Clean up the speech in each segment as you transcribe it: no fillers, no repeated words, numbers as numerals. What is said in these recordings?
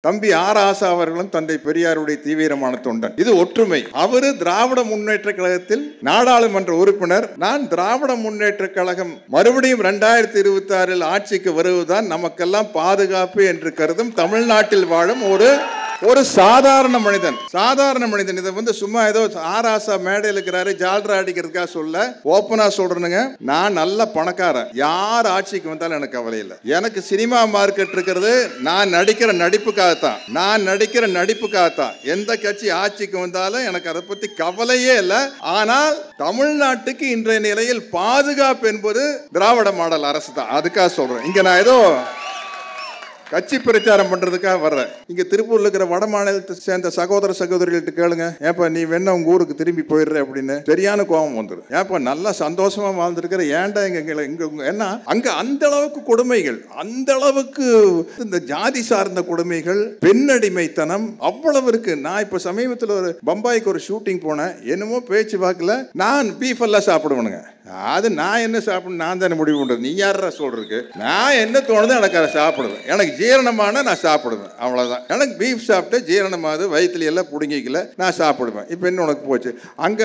தம்பி ஆர் ஆசா அவர்களும் தந்தை பெரியாருடைய தீவிரமான தொண்டன். இது ஒற்றுமை. அவரு திராவிட முன்னேற்ற கழகத்தில் நாடாளுமன்ற உறுப்பினர். நான் திராவிட முன்னேற்ற கழகம் மறுபடியும் 2026 ஆட்சிக்கு வருவதுதான் நமக்கெல்லாம் பாதுகாப்பு என்று கருதும் தமிழ்நாட்டில் வாழும் ஒரு சாதாரண மனிதன். இதை சும்மா ஏதோ ஆராசா மேடையில் இருக்கிறாரு ஜால்ரா அடிக்கிறதுக்காக சொல்ல, ஓப்பனா சொல்றேனுங்க, நான் நல்ல பணக்காரன். யார் ஆட்சிக்கு வந்தாலும் எனக்கு கவலை இல்லை. எனக்கு சினிமா மார்க்கெட் இருக்கிறது நான் நடிக்கிற நடிப்புக்காகத்தான். எந்த கட்சி ஆட்சிக்கு வந்தாலும் எனக்கு அதை பத்தி கவலையே இல்லை. ஆனால் தமிழ்நாட்டுக்கு இன்றைய நிலையில் பாதுகாப்பு என்பது திராவிட மாடல் அரசு தான். அதுக்காக சொல்றேன். இங்க நான் ஏதோ கட்சி பிரச்சாரம் பண்றதுக்காக வர்றேன். இங்க திருப்பூர்ல இருக்கிற வட மாநிலத்தை சேர்ந்த சகோதர சகோதரிகள்ட்ட கேளுங்க, ஏப்பா நீ வேணா உங்க ஊருக்கு திரும்பி போயிடுற அப்படின்னு சரியான கோபம் வந்துடும். ஏப்பா நல்லா சந்தோஷமா வாழ்ந்துருக்கிற, ஏன்டா இங்க ஏன்னா அங்க அந்த அளவுக்கு கொடுமைகள், அந்த அளவுக்கு இந்த ஜாதி சார்ந்த கொடுமைகள், பெண்ணடிமைத்தனம் அவ்வளவு இருக்கு. நான் இப்ப சமீபத்தில் ஒரு பம்பாய்க்கு ஒரு ஷூட்டிங் போனேன். என்னமோ பேச்சு வாக்குல நான் பீஃப் எல்லாம் சாப்பிடுவேனுங்க. அது நான் என்ன சாப்பிடணும் நான் தானே முடிவு பண்றது. நீ யாரா சொல்றதுக்கு? நான் என்ன தோணுதோ எனக்கு அதை சாப்பிடுவேன். எனக்கு ஜீரணமான நான் சாப்பிடுவேன், அவ்வளவுதான். எனக்கு பீஃப் சாப்பிட்டு ஜீரணமாவது வயிற்றுல எல்லாம் புடுங்கிக்கல நான் சாப்பிடுவேன். இப்போ என்ன உனக்கு போச்சு? அங்க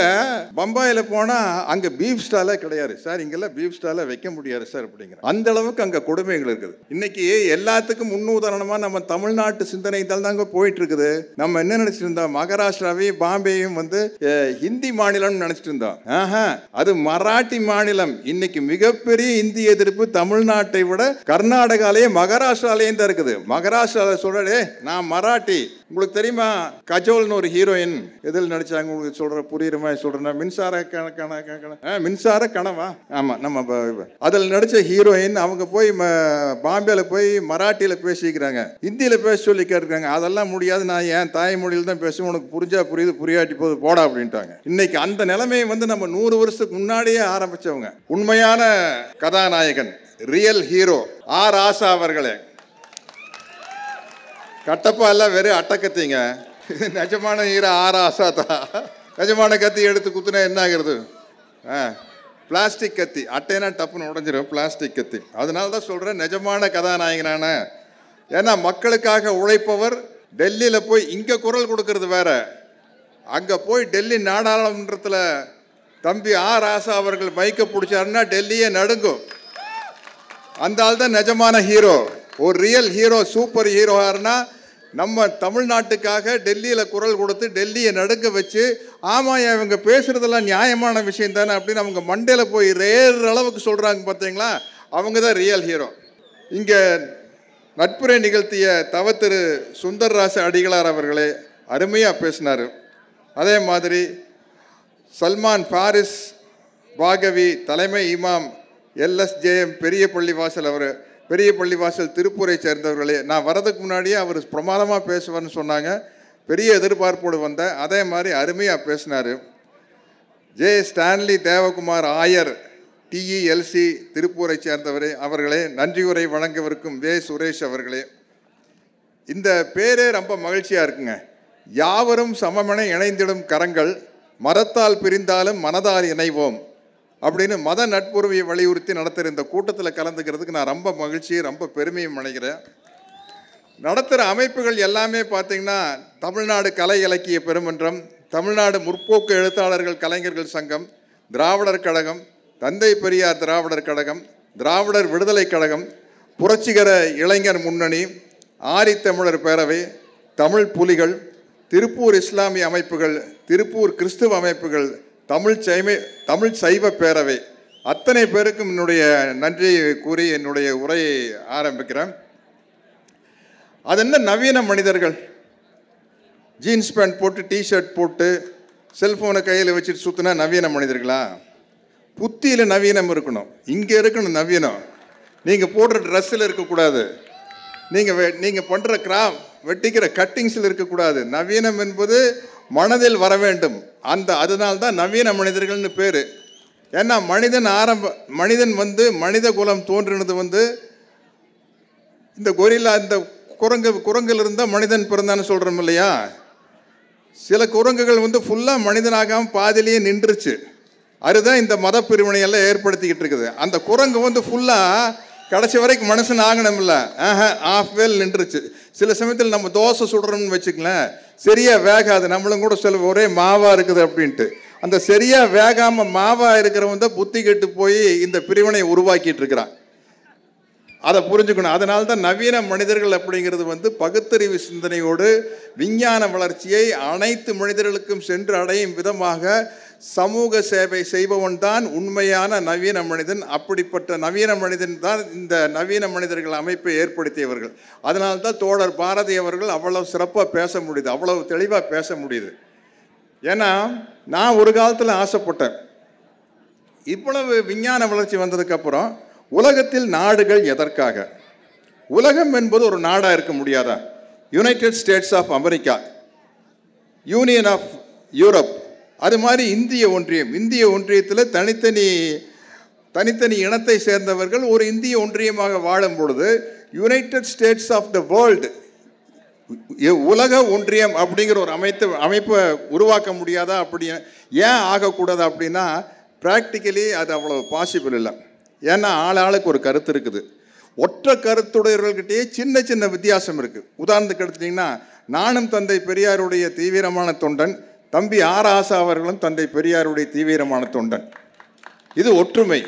பம்பாயில போனா அங்க பீஃப் ஸ்டாலே கிடையாது சார், இங்கெல்லாம் பீஃப் ஸ்டால வைக்க முடியாது சார் அப்படிங்கிற அந்த அளவுக்கு அங்க கொடுமைகள் இருக்குது. இன்னைக்கு எல்லாத்துக்கும் முன்னுதாரணமா நம்ம தமிழ்நாட்டு சிந்தனை தாங்க போயிட்டு இருக்குது. நம்ம என்ன நினைச்சிட்டு இருந்தோம், மகாராஷ்டிராவையும் பாம்பேயும் ஹிந்தி மாநிலம் நினைச்சிட்டு இருந்தோம். அது மராட்டி மாநிலம். இன்னைக்கு மிகப்பெரிய இந்திய எதிர்ப்பு தமிழ்நாட்டை விட கர்நாடகாலேயே மகாராஷ்டிராலேயும் தான் இருக்குது. மகாராஷ்டிரால சொல்றே நான் மராட்டி. உங்களுக்கு தெரியுமா கஜோல்னு ஒரு ஹீரோயின் எதில் நடிச்சாங்க உங்களுக்கு சொல்ற புரியுற மாதிரி சொல்றேன். மின்சார கனவா? ஆமா, நம்ம அதில் நடிச்ச ஹீரோயின் அவங்க போய் பாம்பேல போய் மராட்டியில பேசிக்கிறாங்க, ஹிந்தியில பேச சொல்லி கேட்டுருக்காங்க. அதெல்லாம் முடியாது, நான் என் தாய்மொழியில் தான் பேசுவேன், உனக்கு புரிஞ்சா புரியுது, புரியாட்டி போது போடா அப்படின்ட்டாங்க. இன்னைக்கு அந்த நிலைமையை நம்ம 100 வருஷத்துக்கு முன்னாடியே ஆரம்பிச்சவங்க. உண்மையான கதாநாயகன், ரியல் ஹீரோ ஆர் ஆசா அவர்களே. கட்டப்பா எல்லாம் வெறும் அட்டக்கத்திங்க. நிஜமான ஹீரோ ஆர் ஆசா தான். நிஜமான கத்தி எடுத்து குத்துனா என்ன ஆகிறது? பிளாஸ்டிக் கத்தி. அட்டைனா டப்புன்னு உடஞ்சிரும், பிளாஸ்டிக் கத்தி. அதனால தான் சொல்றேன் நிஜமான கதாநாயகனான. ஏன்னா மக்களுக்காக உழைப்பவர். டெல்லியில் போய் இங்கே குரல் கொடுக்கறது வேற, அங்கே போய் டெல்லி நாடாளுமன்றத்தில் தம்பி ஆர் ஆசா அவர்கள் மைக்க பிடிச்சாருன்னா டெல்லியே நடுங்கும். அந்த ஆள் தான் நிஜமான ஹீரோ. ஒரு ரியல் ஹீரோ, சூப்பர் ஹீரோனா நம்ம தமிழ்நாட்டுக்காக டெல்லியில் குரல் கொடுத்து டெல்லியை நடுங்க வச்சு, ஆமாம் இவங்க பேசுறதெல்லாம் நியாயமான விஷயம் தானே அப்படின்னு அவங்க மண்டையில் போய் ரேற அளவுக்கு சொல்கிறாங்க பார்த்தீங்களா, அவங்க தான் ரியல் ஹீரோ. இங்கே நட்புரை நிகழ்த்திய திரு சுந்தர்ராச அடிகளார் அவர்களே அருமையாக பேசினார். அதே மாதிரி சல்மான் பாரிஸ் பாகவி தலைமை இமாம் LSJM பெரிய பள்ளிவாசல், அவர் பெரிய பள்ளிவாசல் திருப்பூரை சேர்ந்தவர்களே. நான் வரதுக்கு முன்னாடியே அவர் பிரமாதமாக பேசுவார்னு சொன்னாங்க. பெரிய எதிர்பார்ப்போடு வந்தேன். அதே மாதிரி அருமையாக பேசினார். ஜே ஸ்டான்லி தேவகுமார் ஆயர் TELC திருப்பூரை சேர்ந்தவரே அவர்களே. நன்றியுரை வழங்கவிருக்கும் வே சுரேஷ் அவர்களே. இந்த பேரே ரொம்ப மகிழ்ச்சியாக இருக்குங்க. யாவரும் சமமென இணைந்திடும் கரங்கள், மரத்தால் பிரிந்தாலும் மனதால் இணைவோம் அப்படின்னு மத நட்புறவை வலியுறுத்தி நடத்துகிற இந்த கூட்டத்தில் கலந்துக்கிறதுக்கு நான் ரொம்ப மகிழ்ச்சி, ரொம்ப பெருமையும் நினைக்கிறேன். நடத்துகிற அமைப்புகள் எல்லாமே பார்த்திங்கன்னா தமிழ்நாடு கலை இலக்கிய பெருமன்றம், தமிழ்நாடு முற்போக்கு எழுத்தாளர்கள் கலைஞர்கள் சங்கம், திராவிடர் கழகம், தந்தை பெரியார் திராவிடர் கழகம், திராவிடர் விடுதலை கழகம், புரட்சிகர இளைஞர் முன்னணி, ஆரித்தமிழர் பேரவை, தமிழ் புலிகள், திருப்பூர் இஸ்லாமிய அமைப்புகள், திருப்பூர் கிறிஸ்துவ அமைப்புகள், தமிழ் சைவ பேரவை, அத்தனை பேருக்கும் என்னுடைய நன்றியை கூறி என்னுடைய உரையை ஆரம்பிக்கிறேன். அது என்ன நவீன மனிதர்கள், ஜீன்ஸ் பேண்ட் போட்டு டிஷர்ட் போட்டு செல்ஃபோனை கையில் வச்சுட்டு சுற்றினா நவீன மனிதர்களா? புத்தியில் நவீனம் இருக்கணும், இங்கே இருக்கணும் நவீனம். நீங்கள் போடுற ட்ரெஸ்ஸில் இருக்கக்கூடாது, நீங்கள் பண்ணுற வெட்டிக்கிற கட்டிங்ஸில் இருக்கக்கூடாது. நவீனம் என்பது மனதில் வர வேண்டும். அதனால்தான் நவீன மனிதர்கள்னு பேர். ஏன்னா மனிதன் மனித குலம் தோன்றினது இந்த கொரில்லா, இந்த குரங்கில் இருந்தால் மனிதன் பிறந்தான்னு சொல்கிறோம் இல்லையா? சில குரங்குகள் ஃபுல்லாக மனிதனாகாமல் பாதிலேயே நின்றுச்சு. அதுதான் இந்த மத பிரிவினையெல்லாம் ஏற்படுத்திக்கிட்டு இருக்குது. அந்த குரங்கு ஃபுல்லாக கடைசி வரைக்கும் மனுஷன் ஆகணும் இல்லை, ஆஃப் வேல் நின்றுச்சு. சில சமயத்தில் நம்ம தோசை சுடுறோம்னு வச்சுக்கலாம், சரியாக வேகாது, நம்மளும் கூட சில ஒரே மாவாக இருக்குது அப்படின்ட்டு. அந்த சரியாக வேகாமல் மாவாக இருக்கிறவன் தான் புத்தி கெட்டு போய் இந்த பிரிவினை உருவாக்கிட்டு இருக்கிறான். அதை புரிஞ்சுக்கணும். அதனால தான் நவீன மனிதர்கள் அப்படிங்கிறது வந்து பகுத்தறிவு சிந்தனையோடு விஞ்ஞான வளர்ச்சியை அனைத்து மனிதர்களுக்கும் சென்று அடையும் விதமாக சமூக சேவை செய்பவன் தான் உண்மையான நவீன மனிதன். அப்படிப்பட்ட நவீன மனிதன் தான் இந்த நவீன மனிதர்கள் அமைப்பை ஏற்படுத்தியவர்கள். அதனால தான் தோழர் பாரதி அவர்கள் அவ்வளவு சிறப்பாக பேச முடியுது, அவ்வளவு தெளிவாக பேச முடியுது. ஏன்னா நான் ஒரு காலத்தில் ஆசைப்பட்டேன், இவ்வளவு விஞ்ஞான வளர்ச்சி வந்ததுக்கப்புறம் உலகத்தில் நாடுகள் எதற்காக? உலகம் என்பது ஒரு நாடாக இருக்க முடியாதா? United States of America, Union of Europe, அது மாதிரி இந்திய ஒன்றியம். இந்திய ஒன்றியத்தில் தனித்தனி இனத்தை சேர்ந்தவர்கள் ஒரு இந்திய ஒன்றியமாக வாழும் பொழுது United States of the world, உலக ஒன்றியம் அப்படிங்கிற ஒரு அமைப்பை உருவாக்க முடியாதா? அப்படி ஏன் ஆகக்கூடாது அப்படின்னா, ப்ராக்டிக்கலி அது அவ்வளோ பாசிபிள் இல்லை. ஏன்னா ஆளுக்கு ஒரு கருத்து இருக்குது. ஒற்றை கருத்துடையவர்கள்கிட்டயே சின்ன சின்ன வித்தியாசம் இருக்குது. உதாரணத்துக்கு எடுத்துட்டிங்கன்னா, நானும் தந்தை பெரியாருடைய தீவிரமான தொண்டன், தம்பி ஆர் ஆசா அவர்களும் தந்தை பெரியாருடைய தீவிரமான தொண்டன். இது ஒற்றுமை.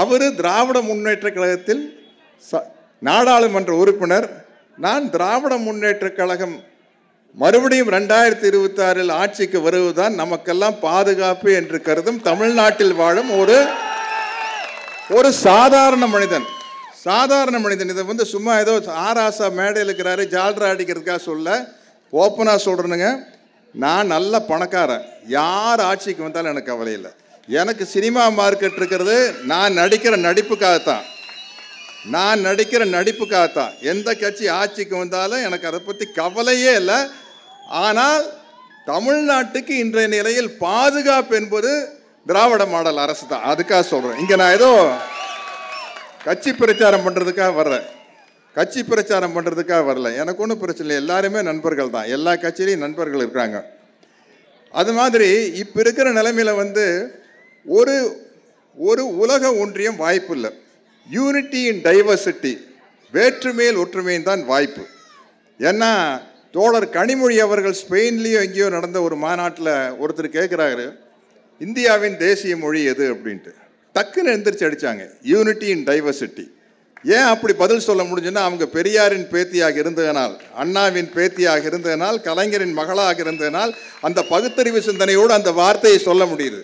அவர் திராவிட முன்னேற்ற கழகத்தில் நாடாளுமன்ற உறுப்பினர், நான் திராவிட முன்னேற்ற கழகம் மறுபடியும் 2026 ஆட்சிக்கு வருவதுதான் நமக்கெல்லாம் பாதுகாப்பு என்று கருதும் தமிழ்நாட்டில் வாழும் ஒரு சாதாரண மனிதன். இதை வந்து சும்மா ஏதோ ஆராசா மேடையில் இருக்கிறாரு ஜால்ரா அடிக்கிறதுக்காக சொல்ல, ஓப்பனாக சொல்கிறேனுங்க, நான் நல்ல பணக்காரன், யார் ஆட்சிக்கு வந்தாலும் எனக்கு கவலை இல்லை. எனக்கு சினிமா மார்க்கெட் இருக்கிறது நான் நடிக்கிற நடிப்புக்காகத்தான். எந்த கட்சி ஆட்சிக்கு வந்தாலும் எனக்கு அதை பற்றி கவலையே இல்லை. ஆனால் தமிழ்நாட்டுக்கு இன்றைய நிலையில் பாதுகாப்பு என்பது திராவிட மாடல் அரசு தான். அதுக்காக சொல்கிறேன். இங்கே நான் ஏதோ கட்சி பிரச்சாரம் பண்ணுறதுக்காக வரல. எனக்கு ஒன்றும் பிரச்சனை இல்லை, எல்லாருமே நண்பர்கள் தான், எல்லா கட்சியிலையும் நண்பர்கள் இருக்கிறாங்க. அது மாதிரி இப்போ இருக்கிற நிலைமையில் வந்து ஒரு உலக ஒன்றியம் வாய்ப்பு இல்லை. யூனிட்டி இன் டைவர்சிட்டி, வேற்றுமையில் ஒற்றுமையின் தான் வாய்ப்பு. ஏன்னா தோழர் கனிமொழி அவர்கள் ஸ்பெயின்லேயும் எங்கேயோ நடந்த ஒரு மாநாட்டில் ஒருத்தர் கேட்குறாரு, இந்தியாவின் தேசிய மொழி எது அப்படின்ட்டு. டக்குன்னு எந்திரிச்சு அடித்தாங்க, யூனிட்டி இன் டைவர்சிட்டி. ஏன் அப்படி பதில் சொல்ல முடிஞ்சுன்னா, அவங்க பெரியாரின் பேத்தியாக இருந்ததனால், அண்ணாவின் பேத்தியாக இருந்ததனால், கலைஞரின் மகளாக இருந்ததனால் அந்த பகுத்தறிவு சிந்தனையோடு அந்த வார்த்தையை சொல்ல முடியுது.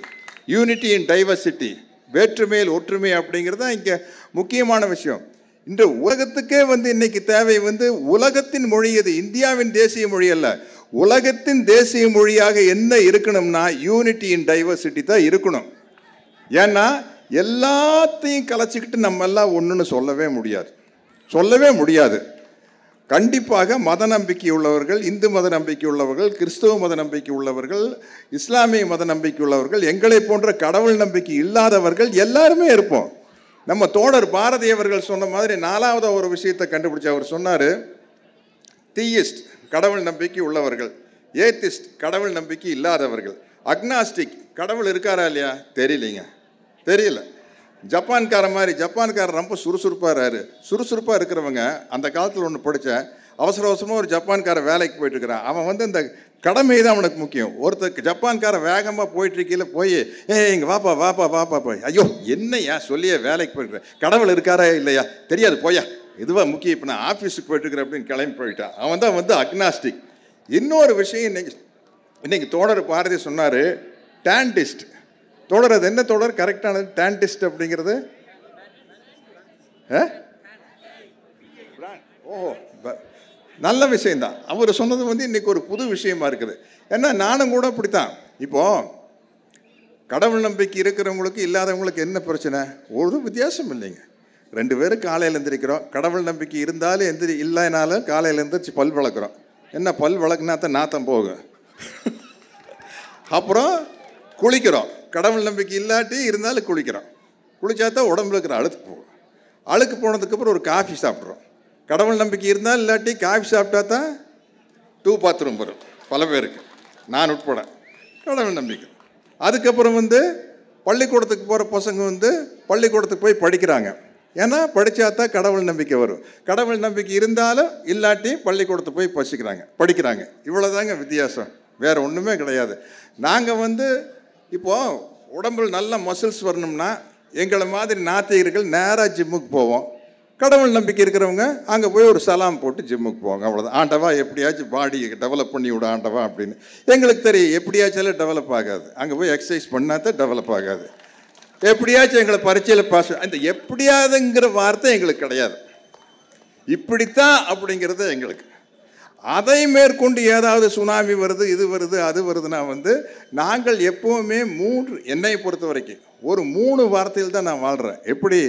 யூனிட்டி இன் டைவர்சிட்டி, வேற்றுமையில் ஒற்றுமை அப்படிங்கிறது தான் இங்கே முக்கியமான விஷயம். இந்த உலகத்துக்கே வந்து இன்னைக்கு தேவை வந்து உலகத்தின் மொழி எது? இந்தியாவின் தேசிய மொழி அல்ல, உலகத்தின் தேசிய மொழியாக என்ன இருக்கணும்னா யூனிட்டி இன் டைவர்சிட்டி தான் இருக்கணும். ஏன்னா எல்லாத்தையும் கலைச்சிக்கிட்டு நம்ம எல்லாம் ஒன்றுன்னு சொல்லவே முடியாது. கண்டிப்பாக மத நம்பிக்கை உள்ளவர்கள், இந்து மத நம்பிக்கை உள்ளவர்கள், கிறிஸ்தவ மத நம்பிக்கை உள்ளவர்கள், இஸ்லாமிய மத நம்பிக்கை உள்ளவர்கள், எங்களை போன்ற கடவுள் நம்பிக்கை இல்லாதவர்கள் எல்லாருமே இருப்போம். நம்ம தோழர் பாரதி அவர்கள் சொன்ன மாதிரி 4வது ஒரு விஷயத்தை கண்டுபிடிச்சு அவர் சொன்னார், தீயிஸ்ட் கடவுள் நம்பிக்கை உள்ளவர்கள், ஏத்திஸ்ட் கடவுள் நம்பிக்கை இல்லாதவர்கள், அக்னாஸ்டிக் கடவுள் இருக்காரா இல்லையா தெரியல. ஜப்பான்காரர் ரொம்ப சுறுசுறுப்பாக இருக்கிறவங்க. அந்த காலத்தில் ஒன்று படித்தேன், அவசரமாக ஒரு ஜப்பான்கார வேலைக்கு போயிட்டு இருக்கிறான். அவன் வந்து இந்த கடமை தான் அவனுக்கு முக்கியம். ஒருத்தருக்கு ஜப்பான்கார வேகமாக போயிட்டுருக்கையில் போய் இங்கே வாப்பா போய், ஐயோ என்னையா சொல்லியே வேலைக்கு போயிட்டுருக்கேன், கடவுள் இருக்காரா இல்லையா தெரியாது போயா, இதுவாக முக்கியம், இப்போ நான் ஆஃபீஸுக்கு போயிட்டுருக்கிறேன் அப்படின்னு கிளம்பி போயிட்டான். அவன் தான் வந்து அக்னாஸ்டிக். இன்னொரு விஷயம் இன்னைக்கு தோழர் பாரதி சொன்னார், டான்டிஸ்ட். தோழர் அது என்ன தோழர் கரெக்டானது? டான்டிஸ்ட் அப்படிங்கிறது ஓஹோ நல்ல விஷயந்தான். அவர் சொன்னது வந்து இன்றைக்கி ஒரு புது விஷயமா இருக்குது. ஏன்னா நானும் கூட அப்படித்தான். இப்போது கடவுள் நம்பிக்கை இருக்கிறவங்களுக்கு இல்லாதவங்களுக்கு என்ன பிரச்சனை? ஒரு வித்தியாசம் இல்லைங்க. 2 பேரும் காலையில் எழுந்திரிக்கிறோம், கடவுள் நம்பிக்கை இருந்தாலும் இல்லைனாலும் காலையில் எழுந்திரிச்சு பல் வளர்க்குறோம். என்ன பல் வளர்க்குனா தான் நாத்தம் போகும். அப்புறம் குளிக்கிறோம், கடவுள் நம்பிக்கை இல்லாட்டி இருந்தாலும் குளிச்சா தான் உடம்புல இருக்கிற அழுக்கு போகும். அழுக்கு போனதுக்கப்புறம் ஒரு காஃபி சாப்பிட்றோம். கடவுள் நம்பிக்கை இருந்தால் இல்லாட்டி காஃபி சாப்பிட்டா தான் 2 பாத்ரூம் வரும் பல பேருக்கு, நான் உட்பட. கடவுள் நம்பிக்கை. அதுக்கப்புறம் வந்து பள்ளிக்கூடத்துக்கு போகிற பசங்க வந்து பள்ளிக்கூடத்துக்கு போய் படிக்கிறாங்க. ஏன்னா படித்தா தான் கடவுள் நம்பிக்கை வரும். கடவுள் நம்பிக்கை இருந்தாலும் இல்லாட்டி பள்ளிக்கூடத்தை போய் படிக்கிறாங்க. இவ்வளோதாங்க வித்தியாசம், வேறு ஒன்றுமே கிடையாது. நாங்கள் இப்போது உடம்பில் நல்ல மசில்ஸ் வரணும்னா எங்களை மாதிரி நாத்திகர்கள் நேராக ஜிம்முக்கு போவோம். கடவுள் நம்பிக்கை இருக்கிறவங்க அங்கே போய் ஒரு சலாம் போட்டு ஜிம்முக்கு போவாங்க. அவ்வளோதான். ஆண்டவா எப்படியாச்சும் பாடி டெவலப் பண்ணி விட ஆண்டவா அப்படின்னு. எங்களுக்கு தெரியும் எப்படியாச்சும் டெவலப் ஆகாது. அங்கே போய் எக்ஸசைஸ் பண்ணால் தான் டெவலப் ஆகாது. எப்படியாச்சும் எங்களை பரீட்சையில் பாஸ், அந்த எப்படியாதுங்கிற வார்த்தை எங்களுக்கு கிடையாது. இப்படித்தான் அப்படிங்கிறது எங்களுக்கு. அதை மேற்கொண்டு ஏதாவது சுனாமி வருது, இது வருது, அது வருதுன்னா நாங்கள் எப்போவுமே என்னை பொறுத்த வரைக்கும் ஒரு 3 வார்த்தையில் தான் நான் வாழ்கிறேன். எப்படி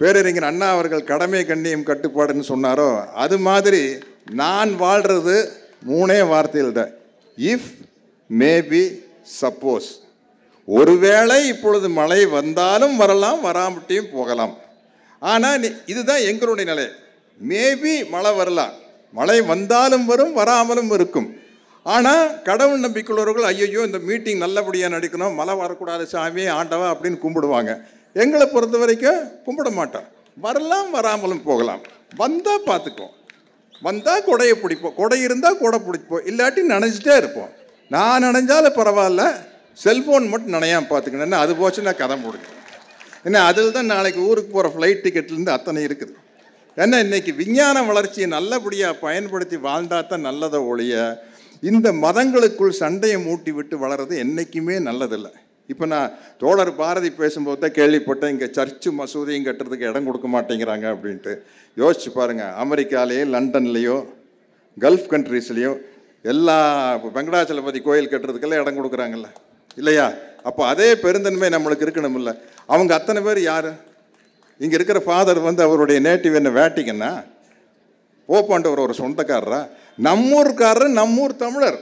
பேரறிஞர் அண்ணா அவர்கள் கடமை கண்ணியம் கட்டுப்பாடுன்னு சொன்னாரோ அது மாதிரி நான் வாழ்கிறது 3 வார்த்தையில் தான். If, maybe, suppose. ஒருவேளை இப்பொழுது மழை வந்தாலும் வரலாம், வராமட்டியும் போகலாம். ஆனால் இதுதான் எங்களுடைய நிலை. மேபி மழை வரலாம், மழை வந்தாலும் வரும், வராமலும் இருக்கும். ஆனால் கடவுள் நம்பிக்கையுள்ளவர்கள் ஐயோ இந்த மீட்டிங் நல்லபடியாக நடக்கணும், மழை வரக்கூடாது சாமி ஆண்டவா அப்படின்னு கும்பிடுவாங்க. எங்களை பொறுத்த வரைக்கும் கும்பிட மாட்டோம். வரலாம், வராமலும் போகலாம். வந்தால் பார்த்துக்குவோம், வந்தால் கொடையை பிடிப்போம், கொடை இருந்தால் கொடை பிடிப்போம், இல்லாட்டி நனைஞ்சிட்டே இருப்போம். நான் நனைஞ்சாலும் பரவாயில்ல, செல்ஃபோன் மட்டும் நனையாமல் பார்த்துக்கணும். என்ன அது போச்சுன்னா கதை முடியும். ஏன்னா அதில் தான் நாளைக்கு ஊருக்கு போகிற ஃப்ளைட் டிக்கெட்லேருந்து அத்தனை இருக்குது. ஏன்னா இன்றைக்கி விஞ்ஞான வளர்ச்சியை நல்லபடியாக பயன்படுத்தி வாழ்ந்தால் தான் நல்லதை ஒழிய இந்த மதங்களுக்குள் சண்டையை மூட்டி விட்டு வளர்கிறது என்றைக்குமே நல்லதில்லை. இப்போ நான் தோழர் பாரதி பேசும்போது தான் கேள்விப்பட்டேன், இங்கே சர்ச்சு மசூதியும் கட்டுறதுக்கு இடம் கொடுக்க மாட்டேங்கிறாங்க அப்படின்ட்டு. யோசிச்சு பாருங்கள், அமெரிக்காலேயோ லண்டன்லேயோ கல்ஃப் கண்ட்ரீஸ்லேயோ எல்லா வெங்கடாச்சலபதி கோயில் கட்டுறதுக்கெல்லாம் இடம் கொடுக்குறாங்கல்ல, இல்லையா? அப்போ அதே பெருந்தன்மை நம்மளுக்கு இருக்கணும்ல. அவங்க அத்தனை பேர் யார்? இங்கே இருக்கிற ஃபாதர் அவருடைய நேட்டிவ் என்ன வேட்டிங்கன்னா போப்பாண்டவர் ஒரு சொந்தக்காரரா? நம்மூர்காரர், நம்மூர் தமிழர்,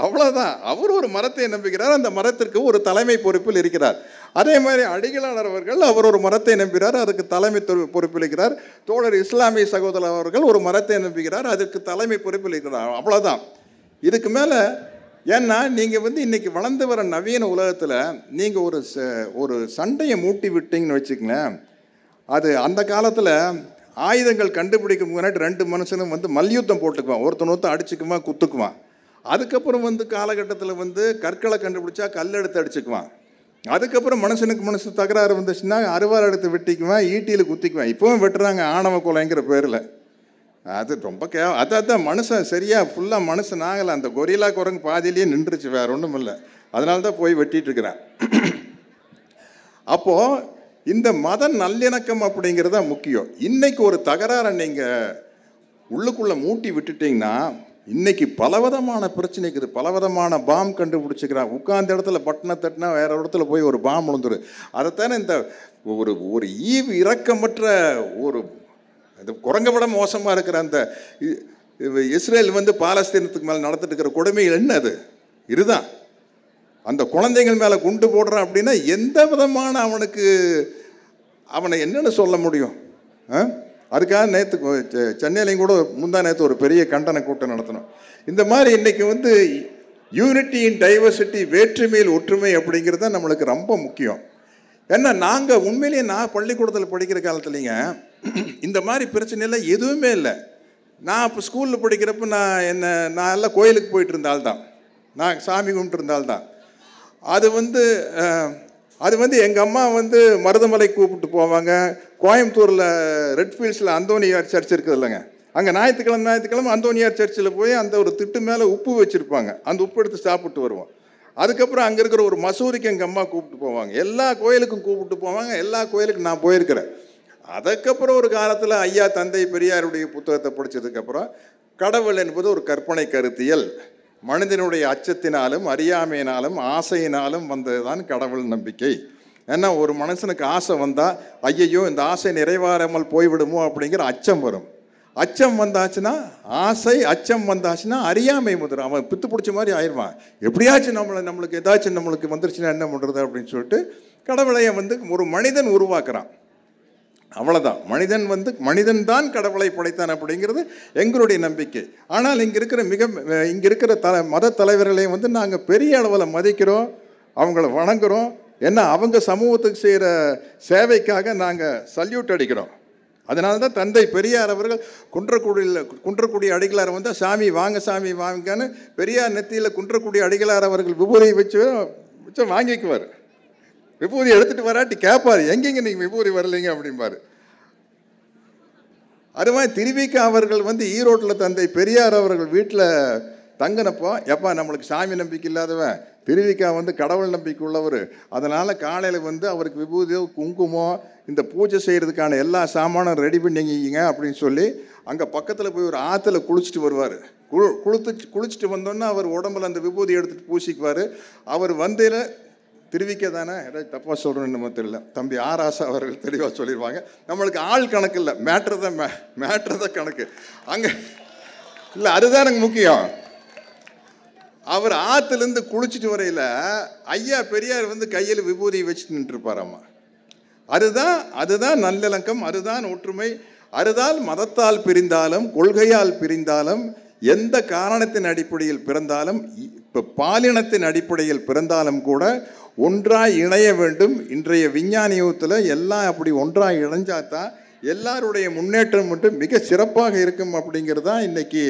அவ்வளோதான். அவர் ஒரு மரத்தை நம்புகிறார், அந்த மரத்திற்கு ஒரு தலைமை பொறுப்பில் இருக்கிறார். அதே மாதிரி அடிகளார் அவர்கள் அவர் ஒரு மரத்தை நம்புகிறார், அதுக்கு தலைமை பொறுப்பில் இருக்கிறார். தோழர் இஸ்லாமிய சகோதரர் அவர்கள் ஒரு மரத்தை நம்புகிறார், அதுக்கு தலைமை பொறுப்பில் இருக்கிறார். அவ்வளோதான். இதுக்கு மேலே ஏன்னா நீங்கள் இன்றைக்கி வளர்ந்து வர நவீன உலகத்தில் நீங்கள் ஒரு சண்டையை மூட்டி விட்டீங்கன்னு வச்சுக்கங்களேன். அது அந்த காலத்தில் ஆயுதங்கள் கண்டுபிடிக்க முன்னாடி 2 மனுஷனும் மல்யுத்தம் போட்டுக்குவான், ஒருத்தன் அடிச்சுக்குவான், குத்துக்குவான். அதுக்கப்புறம் காலகட்டத்தில் கற்களை கண்டுபிடிச்சா கல் எடுத்து அடிச்சுக்குவான். அதுக்கப்புறம் மனுஷனுக்கு தகராறு வந்துச்சுன்னா அருவாள் எடுத்து வெட்டிக்குவான், ஈட்டியில் குத்திக்குவான். இப்போவும் வெட்டுறாங்க ஆணவ கொலைங்கிற பேரில். அது ரொம்ப அதான் மனுஷன் சரியாக ஃபுல்லாக மனுஷன் ஆகலை. அந்த கொரில்லா குரங்கு பாதியிலேயே நின்றுச்சு, வேறு ஒன்றும் இல்லை. அதனால தான் போய் வெட்டிகிட்டு இருக்கிறேன். அப்போது இந்த மத நல்லிணக்கம் அப்படிங்கிறது தான் முக்கியம். இன்றைக்கி ஒரு தகராறை நீங்கள் உள்ளுக்குள்ளே மூட்டி விட்டுட்டிங்கன்னா இன்றைக்கி பலவிதமான பிரச்சனை இருக்குது. பலவிதமான பாம் கண்டுபிடிச்சிக்கிறான். உட்கார்ந்த இடத்துல பட்டனை தட்டினா வேறு இடத்துல போய் ஒரு பாம் விழுந்துடும். அதைத்தானே இந்த ஒரு ஈவு இரக்கமற்ற ஒரு இந்த குரங்கை விட மோசமாக இருக்கிற அந்த இஸ்ரேல் பாலஸ்தீனத்துக்கு மேலே நடத்திட்டு இருக்கிற கொடுமைகள் என்ன? அது இதுதான். அந்த குழந்தைகள் மேலே குண்டு போடுறான் அப்படின்னா எந்த விதமான அவனை என்னென்னு சொல்ல முடியும்? அதுக்காக நேற்று சென்னையிலையும் கூட நேற்று ஒரு பெரிய கண்டன கூட்டம் நடத்தணும். இந்த மாதிரி இன்றைக்கி யூனிட்டி இன் டைவர்சிட்டி, வேற்றுமையில் ஒற்றுமை அப்படிங்கிறது தான் நம்மளுக்கு ரொம்ப முக்கியம். ஏன்னா நாங்கள் உண்மையிலேயே நான் பள்ளிக்கூடத்தில் படிக்கிற காலத்துலேங்க இந்த மாதிரி பிரச்சனையெல்லாம் எதுவுமே இல்லை. நான் இப்போ ஸ்கூலில் படிக்கிறப்ப நான் எல்லாம் கோயிலுக்கு போயிட்டு இருந்தால் தான், நான் சாமி கும்பிட்டு இருந்தால் தான். அது எங்கள் அம்மா மருதமலை கூப்பிட்டு போவாங்க. கோயம்புத்தூரில் ரெட்ஃபீல்ட்ஸில் அந்தோனியார் சர்ச் இருக்குது இல்லைங்க, அங்கே ஞாயிற்றுக்கிழமை அந்தோனியார் சர்ச்சில் போய் அந்த ஒரு திட்டு மேலே உப்பு வச்சுருப்பாங்க, அந்த உப்பு எடுத்து சாப்பிட்டு வருவோம். அதுக்கப்புறம் அங்கே இருக்கிற ஒரு மசூதிக்கு எங்கள் அம்மா கூப்பிட்டு போவாங்க. எல்லா கோயிலுக்கும் கூப்பிட்டு போவாங்க, எல்லா கோயிலுக்கும் நான் போயிருக்கிறேன். அதுக்கப்புறம் ஒரு காலத்தில் ஐயா தந்தை பெரியாருடைய புத்தகத்தை படித்ததுக்கப்புறம் கடவுள் என்பது ஒரு கற்பனை கருத்தியல், மனிதனுடைய அச்சத்தினாலும் அறியாமையினாலும் ஆசையினாலும் வந்தது தான் கடவுள் நம்பிக்கை. ஏன்னா ஒரு மனுஷனுக்கு ஆசை வந்தால் ஐயையோ இந்த ஆசை நிறைவேறாமல் போய்விடுமோ அப்படிங்கிற அச்சம் வரும். அச்சம் வந்தாச்சுன்னா அச்சம் வந்தாச்சுன்னா அறியாமை முதல் அவன் பித்து பிடிச்ச மாதிரி ஆயிடுவான். எப்படியாச்சும் நம்மளுக்கு ஏதாச்சும் வந்துருச்சுன்னா என்ன பண்ணுறது அப்படின்னு சொல்லிட்டு கடவுளையை ஒரு மனிதன் உருவாக்குறான். அவ்வளோதான். மனிதன் தான் கடவுளை படைத்தான் அப்படிங்கிறது எங்களுடைய நம்பிக்கை. ஆனால் இங்கே இருக்கிற மத தலைவர்களையும் நாங்கள் பெரிய அளவில் மதிக்கிறோம், அவங்கள வணங்குகிறோம். ஏன்னா அவங்க சமூகத்துக்கு செய்கிற சேவைக்காக நாங்கள் சல்யூட் அடிக்கிறோம். அதனால தான் தந்தை பெரியார் அவர்கள் குன்றக்குடி அடிகளார் வந்து சாமி வாங்க சாமி வாங்கன்னு பெரியார் நெத்தியில் குன்றக்குடி அடிகளார் அவர்கள் விபூதி வச்சு வாங்கிக்குவார். விபூதி எடுத்துகிட்டு வராட்டி கேட்பார், எங்கெங்க நீங்கள் விபூதி வரலைங்க அப்படிம்பார். அது மாதிரி திருவிக்கா அவர்கள் வந்து ஈரோட்டில் தந்தை பெரியார் அவர்கள் வீட்டில் தங்கினப்போ, எப்பா நம்மளுக்கு சாமி நம்பிக்கை இல்லாதவன், திருவிக்கா வந்து கடவுள் நம்பிக்கை உள்ளவர், அதனால் காலையில் வந்து அவருக்கு விபூதியோ குங்குமம் இந்த பூஜை செய்கிறதுக்கான எல்லா சாமானும் ரெடி பண்ணிங்க அப்படின்னு சொல்லி அங்கே பக்கத்தில் போய் ஒரு ஆற்றுல குளிச்சுட்டு வருவார். குளிச்சுட்டு வந்தோன்னா அவர் உடம்புல அந்த விபூதி எடுத்துகிட்டு பூசிக்குவார். அவர் வந்தையில் திருவிக்கா தானே, ஏதாவது தப்பாக சொல்கிறேன்னு நம்ம தெரியல, தம்பி ஆர் ஆசா அவர்கள் தெளிவாக சொல்லிடுவாங்க. நம்மளுக்கு ஆள் கணக்கு இல்லை, மேட்ரு தான் கணக்கு அங்கே இல்லை. அதுதான் எனக்கு முக்கியம். அவர் ஆற்றுலேருந்து குளிச்சுட்டு வரையில் ஐயா பெரியார் வந்து கையில் விபூதி வச்சுட்டு நின்றுருப்பாராம்மா. அதுதான் நல்லிணக்கம், அதுதான் ஒற்றுமை. அதுதான் மதத்தால் பிரிந்தாலும் கொள்கையால் பிரிந்தாலும் எந்த காரணத்தின் அடிப்படையில் பிறந்தாலும், இப்போ பாலினத்தின் அடிப்படையில் பிறந்தாலும் கூட ஒன்றாய் இணைய வேண்டும். இன்றைய விஞ்ஞான யுகத்தில் எல்லாம் அப்படி ஒன்றாய் இணைஞ்சாதான் எல்லாருடைய முன்னேற்றம் மட்டும் மிக சிறப்பாக இருக்கும். அப்படிங்கிறது தான் இன்றைக்கி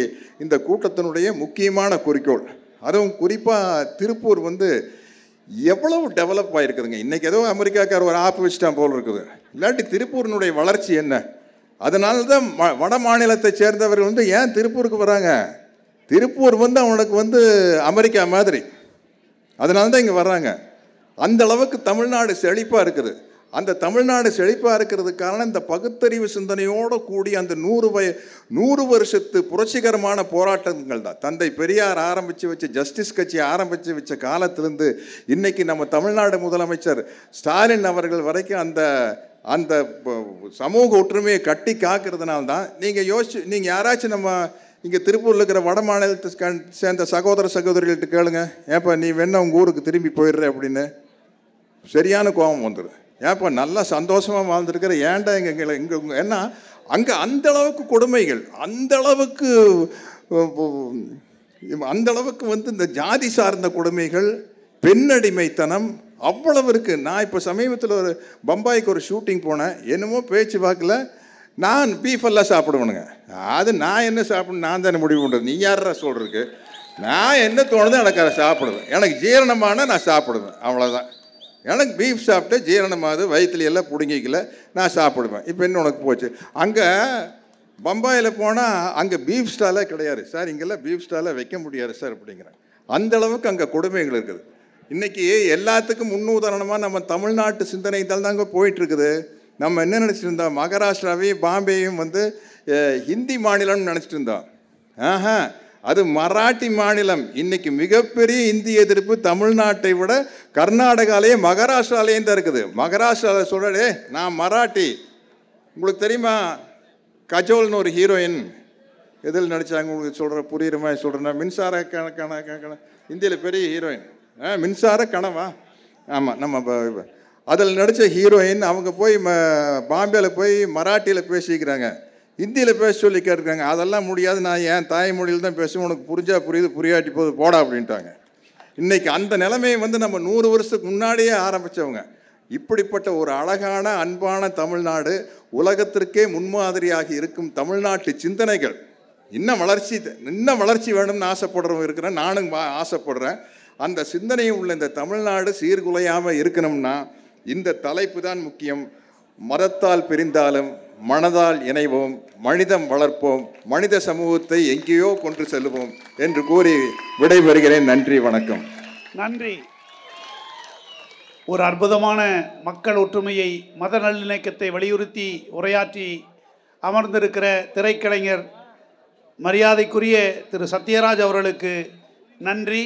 இந்த கூட்டத்தினுடைய முக்கியமான குறிக்கோள். அதுவும் குறிப்பாக திருப்பூர் வந்து எவ்வளவு டெவலப் ஆகிருக்குதுங்க. இன்றைக்கி ஏதோ அமெரிக்காக்கார் ஒரு ஆப் வச்சுட்டான் போல் இருக்குது. இல்லாட்டி திருப்பூரினுடைய வளர்ச்சி என்ன? அதனால தான் வட மாநிலத்தை சேர்ந்தவர்கள் வந்து ஏன் திருப்பூருக்கு வராங்க? திருப்பூர் வந்து அவனுக்கு வந்து அமெரிக்கா மாதிரி, அதனால தான் இங்கே வர்றாங்க. அந்த அளவுக்கு தமிழ்நாடு செழிப்பாக இருக்குது. அந்த தமிழ்நாடு செழிப்பாக இருக்கிறதுக்கு காரணம் இந்த பகுத்தறிவு சிந்தனையோடு கூடி அந்த 100 வருஷத்து புரட்சிகரமான போராட்டங்கள் தான். தந்தை பெரியார் ஆரம்பித்து வச்ச ஜஸ்டிஸ் கட்சி ஆரம்பித்து வச்ச காலத்திலேருந்து இன்றைக்கி நம்ம தமிழ்நாடு முதலமைச்சர் ஸ்டாலின் அவர்கள் வரைக்கும் அந்த அந்த சமூக ஒற்றுமையை கட்டி காக்கிறதுனால தான். நீங்கள் யாராச்சும் நம்ம இங்கே திருப்பூரில் இருக்கிற வட மாநிலத்தை சேர்ந்த சகோதர சகோதரிகள்கிட்ட கேளுங்க, ஏப்பா நீ வேணா உங்கள் ஊருக்கு திரும்பி போயிடுற அப்படின்னு சரியான கோபம் வந்துடும். ஏப்பா நல்லா சந்தோஷமாக வாழ்ந்துருக்கிற, ஏன்டா இங்கே ஏன்னா அங்கே அந்தளவுக்கு கொடுமைகள், அந்தளவுக்கு வந்து இந்த ஜாதி சார்ந்த கொடுமைகள், பெண்ணடிமைத்தனம் அவ்வளவு இருக்குது. நான் இப்போ சமீபத்தில் ஒரு பம்பாய்க்கு ஒரு ஷூட்டிங் போனேன். என்னமோ பேச்சு வாக்கில் நான் பீஃபெல்லாம் சாப்பிடுவேனுங்க. அது நான் என்ன சாப்பிடணும், நான் தானே முடிவு பண்ணுறது, நீ யாரா சொல்கிறதுக்கு? நான் என்ன தோணுதோ எனக்கு அதை சாப்பிடுவேன். எனக்கு ஜீரணமான நான் சாப்பிடுவேன், அவ்வளோதான். எனக்கு பீஃப் சாப்பிட்டு ஜீரணமாகுது, வயிற்றுல எல்லாம் பிடுங்கிக்கல, நான் சாப்பிடுவேன். இப்போ என்ன உனக்கு போச்சு? அங்கே பம்பாயில் போனால் அங்கே பீஃப் ஸ்டாலே கிடையாது சார், இங்கெல்லாம் பீஃப் ஸ்டாலே வைக்க முடியாது சார் அப்படிங்கிறேன். அந்தளவுக்கு அங்கே கொடுமைகள் இருக்குது. இன்றைக்கி எல்லாத்துக்கும் முன்னுதாரணமாக நம்ம தமிழ்நாட்டு சிந்தனை தாங்க போயிட்டுருக்குது. நம்ம என்ன நினச்சிட்டு இருந்தோம், மகாராஷ்டிராவையும் பாம்பேயும் வந்து ஹிந்தி மாநிலம்னு நினச்சிட்டு இருந்தோம். அது மராட்டி மாநிலம். இன்றைக்கி மிகப்பெரிய இந்திய எதிர்ப்பு தமிழ்நாட்டை விட கர்நாடகாலேயே மகாராஷ்டிராலேயும் தான் இருக்குது. மகாராஷ்டிராவில் சொல்கிறே நான் மராட்டி. உங்களுக்கு தெரியுமா, கஜோல்னு ஒரு ஹீரோயின் எதில் நடித்தாங்க உங்களுக்கு சொல்கிற புரியுற மாதிரி சொல்கிறேன்னா, மின்சார கணக்கான இந்தியில் பெரிய ஹீரோயின், மின்சார கனவா, ஆமாம் நம்ம அதில் நடித்த ஹீரோயின். அவங்க போய் பாம்பேயில் போய் மராட்டியில் பேசிக்கிறாங்க, ஹிந்தியில் பேச சொல்லி கேட்டுருக்காங்க. அதெல்லாம் முடியாது, நான் என் தாய்மொழியில் தான் பேசுவேன், உனக்கு புரிஞ்சா புரியுது, புரியாட்டி போது போடா அப்படின்ட்டாங்க. இன்றைக்கி அந்த நிலைமையை வந்து நம்ம 100 வருஷத்துக்கு முன்னாடியே ஆரம்பித்தவங்க. இப்படிப்பட்ட ஒரு அழகான அன்பான தமிழ்நாடு, உலகத்திற்கே முன்மாதிரியாகி இருக்கும் தமிழ்நாட்டு சிந்தனைகள் இன்னும் வளர்ச்சி வேணும்னு ஆசைப்படுறவங்க இருக்கிறேன், நானும் ஆசைப்படுறேன். அந்த சிந்தனையும் உள்ள இந்த தமிழ்நாடு சீர்குலையாமல் இருக்கணும்னா இந்த தலைப்பு தான் முக்கியம். மதத்தால் பிரிந்தாலும் மனதால் இணைவோம், மனிதம் வளர்ப்போம், மனித சமூகத்தை எங்கேயோ கொண்டு செல்வோம் என்று கூறி விடைபெறுகிறேன். நன்றி, வணக்கம். நன்றி. ஒரு அற்புதமான மக்கள் ஒற்றுமையை, மத நல்லிணக்கத்தை வலியுறுத்தி உரையாற்றி அமர்ந்திருக்கிற திரைக்கலைஞர் மரியாதைக்குரிய திரு சத்யராஜ் அவர்களுக்கு நன்றி.